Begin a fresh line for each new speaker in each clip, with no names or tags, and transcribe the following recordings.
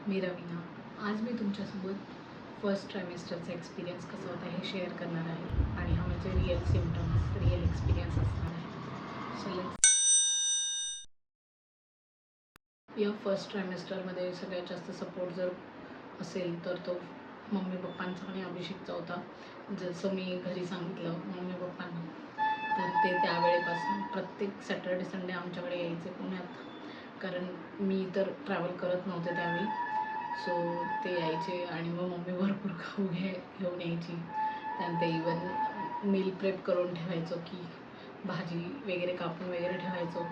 मी रवीना. आज मी तुमच्यासोबत first ट्रायमेस्टरचा experience कसा होता हे शेअर करणार आहे आणि हा माझे रिअल सिम्टम्स, रिअल एक्सपिरियन्स असणार आहे. So let's. या फर्स्ट ट्रायमेस्टरमध्ये सगळ्यात जास्त सपोर्ट जर असेल तर तो मम्मी पप्पांचा आणि अभिषेकचा होता. जसं मी घरी सांगितलं मम्मी पप्पांना, तर ते त्यावेळेपासून प्रत्येक सॅटर्डे संडे आमच्याकडे यायचे पुण्यात, कारण मी तर ट्रॅव्हल करत नव्हते त्यावेळी. सो ते यायचे आणि मग मम्मी भरपूर खाऊ घेऊन यायची. त्यानंतर इवन मील प्रेप करून ठेवायचो, की भाजी वगैरे कापून वगैरे ठेवायचो.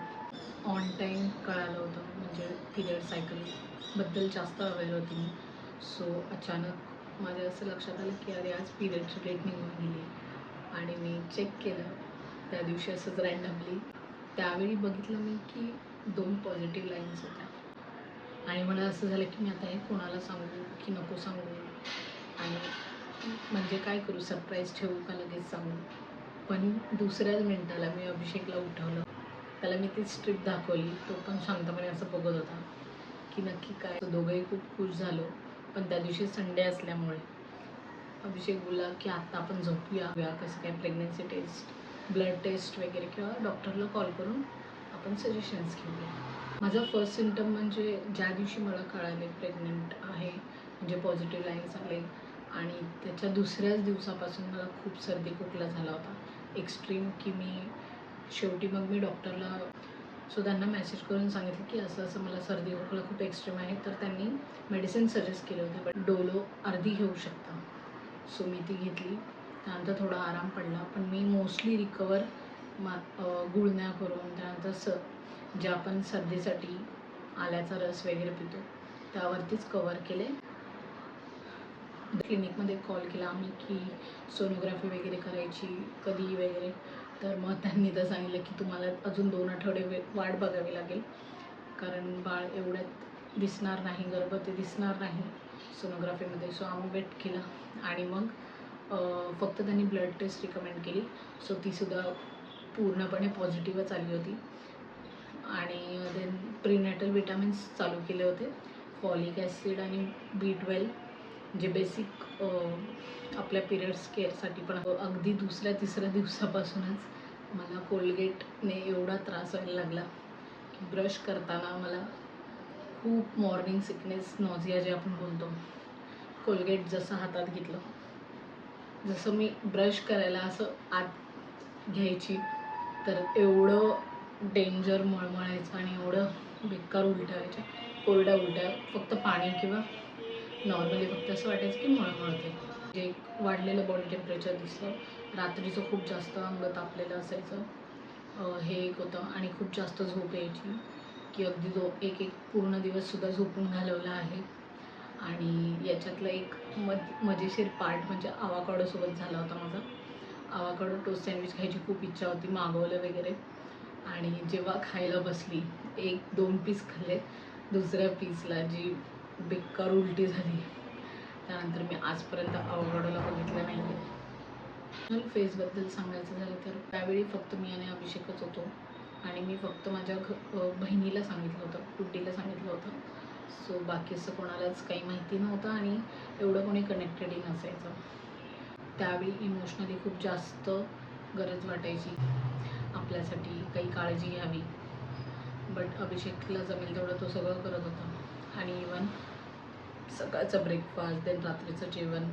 ऑन टाईम कळालं होतं, म्हणजे पिरियड सायकलबद्दल जास्त अवेअर होती मी. सो अचानक माझ्या असं लक्षात आलं की अरे आज पिरियडची डेट निघून गेली आणि मी चेक केलं त्या दिवशी असंच रँडमली. त्यावेळी बघितलं मी की 2 पॉझिटिव्ह लाईन्स होत्या आणि मला असं झालं की मी आता हे कोणाला सांगू की नको सांगू, आणि म्हणजे काय करू, सरप्राईज ठेवू का लगेच सांगू. पण दुसऱ्याच मिनटाला मी अभिषेकला उठवलं, त्याला मी ती स्ट्रिप दाखवली. तो पण शांतपणे असं बघत होता की नक्की काय. दोघंही खूप खुश झालो. पण त्या दिवशी संडे असल्यामुळे अभिषेक बोलला की आत्ता आपण झोपूया, कसं काय प्रेग्नन्सी टेस्ट, ब्लड टेस्ट वगैरे, किंवा डॉक्टरला कॉल करून आपण सजेशन्स घेऊया. माझा फर्स्ट सिम्टम म्हणजे ज्या दिवशी मला कळाले प्रेग्नंट आहे, म्हणजे पॉझिटिव्ह लाईन्स आले, आणि त्याच्या दुसऱ्याच दिवसापासून मला खूप सर्दी खोकला झाला होता एक्स्ट्रीम, की शेवटी मग मी डॉक्टरला त्यांना मेसेज करून सांगितलं की असं असं मला सर्दी खोकला खूप एक्स्ट्रीम आहे. तर त्यांनी मेडिसिन सजेस्ट केले होते, बट डोलो अर्धी घेऊ शकता. सो मी ती घेतली. त्यानंतर थोडा आराम पडला, पण मी मोस्टली रिकवर गुळण्या करून, त्यानंतर जे आपण सर्दीसाठी आल्याचा रस वगैरे पितो त्यावरतीच कवर केले. क्लिनिकमध्ये कॉल केला आम्ही की सोनोग्राफी वगैरे करायची कधी वगैरे. तर मग त्यांनी तर सांगितलं की तुम्हाला अजून 2 आठवडे वाट बघावी लागेल, कारण बाळ एवढ्यात दिसणार नाही, गर्भवती दिसणार नाही सोनोग्राफीमध्ये. सो आम्ही वेट केला आणि मग फक्त त्यांनी ब्लड टेस्ट रिकमेंड केली. सो तीसुद्धा पूर्णपणे पॉझिटिव्हच आली होती. आणि देन प्रीनॅटल विटॅमिन्स चालू केले होते, फॉलिक ॲसिड आणि B12, जे बेसिक आपल्या पिरियड्स केअरसाठी पण. अगदी दुसऱ्या तिसऱ्या दिवसापासूनच मला कोलगेटने एवढा त्रास व्हायला लागला की ब्रश करताना मला खूप मॉर्निंग सिकनेस, नॉझिया जे आपण बोलतो, कोलगेट जसं हातात घेतलं, जसं मी ब्रश करायला असं आत घ्यायची तर एवढं डेंजर मळमळायचं आणि एवढं बेकार उलट्या व्हायच्या, कोरड्या उलट्या, फक्त पाणी किंवा नॉर्मली फक्त असं वाटायचं की मळमळते. जे वाढलेलं बॉडी टेम्परेचर दिसतं, रात्रीचं खूप जास्त अंग तापलेलं असायचं, हे एक होतं. आणि खूप जास्त झोप यायची, की अगदी एक पूर्ण दिवससुद्धा झोपून घालवला आहे. आणि याच्यातलं एक मजेशीर पार्ट म्हणजे आवाकाडोसोबत झाला होता माझा. आवाकाडो टोस्ट सँडविच खायची खूप इच्छा होती, मागवलं वगैरे, आणि जेव्हा खायला बसली 1-2 पीस खाल्ले, दुसऱ्या पीसला जी बेकार उलटी झाली. त्यानंतर मी आजपर्यंत आवाकाडोला बघितलं नाही आहे. फेसबद्दल सांगायचं झालं तर त्यावेळी फक्त मी आणि अभिषेकच होतो, आणि मी फक्त माझ्या बहिणीला सांगितलं होतं, गुड्डीला सांगितलं होतं. सो बाकी असं कोणालाच काही माहिती नव्हतं आणि एवढं कोणी कनेक्टेडही नसायचं. त्यावेळी इमोशनली खूप जास्त गरज वाटायची आपल्यासाठी, काही काळजी घ्यावी. बट अभिषेकला जमेल तेवढं तो सगळं करत होता. आणि इवन सकाळचं ब्रेकफास्ट, देन रात्रीचं जेवण,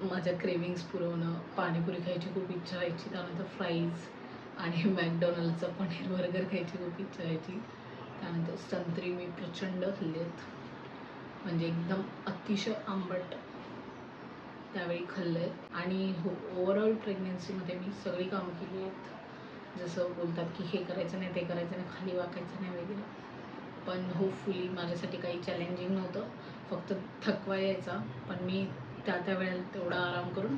माझ्या क्रेविंग्स पुरवणं, पाणीपुरी खायची खूप इच्छा व्हायची, त्यानंतर फ्राईज आणि मॅकडॉनल्डचं पनीर बर्गर खायची खूप इच्छा व्हायची. त्यानंतर संत्री मी प्रचंड खाल्ली आहेत, म्हणजे एकदम अतिशय आंबट त्यावेळी खाल्लं आहे. आणि ओव्हरऑल प्रेग्नन्सीमध्ये मी सगळी कामं केली आहेत. जसं बोलतात की हे करायचं नाही, ते करायचं नाही, खाली वाकायचं नाही वगैरे. पण होपफुली माझ्यासाठी काही चॅलेंजिंग नव्हतं, फक्त थकवा यायचा. पण मी त्या वेळेला तेवढा आराम करून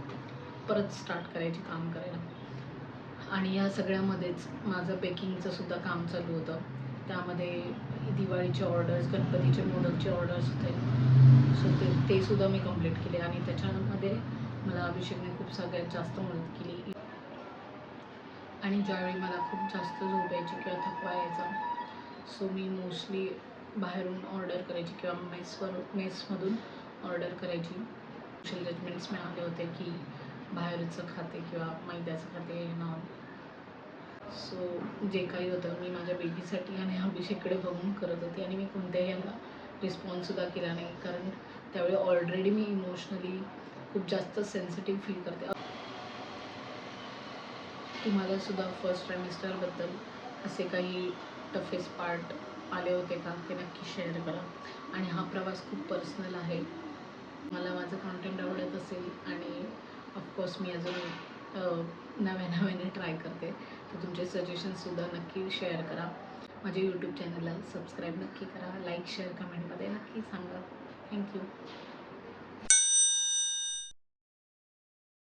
परत स्टार्ट करायची काम करायला. आणि या सगळ्यामध्येच माझं बेकिंगचंसुद्धा काम चालू होतं. त्यामध्ये दिवाळीचे ऑर्डर्स, गणपतीचे मोदकचे ऑर्डर्स होते. सो ते सुद्धा मी कंप्लीट केले. आणि त्याच्यामध्ये मला अभिषेकने खूप सगळ्यात जास्त मदत केली. आणि ज्यावेळी मला खूप जास्त झोप यायची किंवा थकवा यायचा, सो मी मोस्टली बाहेरून ऑर्डर करायची किंवा मेसमधून ऑर्डर करायची. सोशल जजमेंट्स मिळाले होते की बाहेरचं खाते किंवा मैद्याचं खाते ना. सो जे काही होतं मी माझ्या बेबीसाठी आणि अभिषेककडे बघून करत होते आणि मी कोणत्याही याला रिस्पॉन्ससुद्धा केला नाही, कारण त्यावेळी ऑलरेडी मी इमोशनली खूप जास्त सेन्सिटिव्ह फील करते. तुम्हालासुद्धा फर्स्ट ट्रायमिस्टरबद्दल असे काही टफेस्ट पार्ट आले होते का ते नक्की शेअर करा. आणि हा प्रवास खूप पर्सनल आहे. मला माझं कॉन्टेंट आवडत असेल आणि ऑफकोर्स मी अजून नव्याने ट्राय करते, तर तुमचे सजेशन्ससुद्धा नक्की शेअर करा. माझ्या यूट्यूब चॅनलला सबस्क्राईब नक्की करा. लाईक शेअर कमेंटमध्ये नक्की सांगा. थँक्यू.